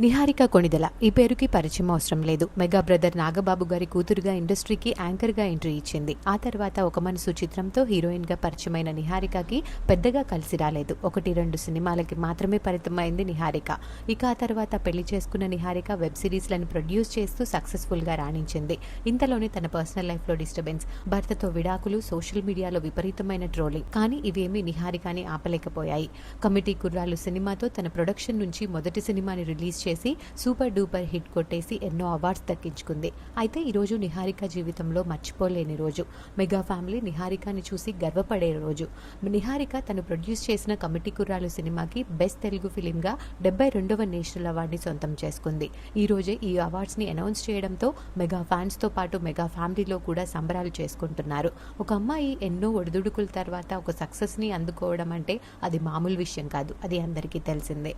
నిహారిక కొణిదెల ఈ పేరుకి పరిచయం అవసరం లేదు. మెగా బ్రదర్ నాగబాబు గారి కూతురుగా ఇండస్ట్రీకి యాంకర్గా ఎంట్రీ ఇచ్చింది. ఆ తర్వాత ఒక మనసు చిత్రంతో హీరోయిన్గా పరిచయమైన నిహారికకి పెద్దగా కలిసి రాలేదు. 1-2 సినిమాలకి మాత్రమే పరిమితమైంది నిహారిక. ఇక ఆ తర్వాత పెళ్లి చేసుకున్న నిహారిక వెబ్ సిరీస్లను ప్రొడ్యూస్ చేస్తూ సక్సెస్ఫుల్గా రాణించింది. ఇంతలోనే తన పర్సనల్ లైఫ్లో డిస్టర్బెన్స్, భర్తతో విడాకులు, సోషల్ మీడియాలో విపరీతమైన ట్రోలింగ్, కానీ ఇవేమీ నిహారికని ఆపలేకపోయాయి. కమిటీ కుర్రాళ్ళు సినిమాతో తన ప్రొడక్షన్ నుంచి మొదటి సినిమాని రిలీజ్ చేసి సూపర్ డూపర్ హిట్ కొట్టేసి ఎన్నో అవార్డ్స్ దక్కించుకుంది. అయితే ఈరోజు నిహారిక జీవితంలో మర్చిపోలేని రోజు. మెగా ఫ్యామిలీ నిహారికని చూసి గర్వపడే రోజు. నిహారిక తను ప్రొడ్యూస్ చేసిన కమిటీ కుర్రాలు సినిమాకి బెస్ట్ తెలుగు ఫిలింగా 72వ నేషనల్ అవార్డుని సొంతం చేసుకుంది. ఈ రోజే ఈ అవార్డ్స్ని అనౌన్స్ చేయడంతో మెగా ఫ్యాన్స్తో పాటు మెగా ఫ్యామిలీలో కూడా సంబరాలు చేసుకుంటున్నారు. ఒక అమ్మాయి ఎన్నో ఒడిదుడుకుల తర్వాత ఒక సక్సెస్ని అందుకోవడం అంటే అది మామూలు విషయం కాదు. అది అందరికీ తెలిసిందే.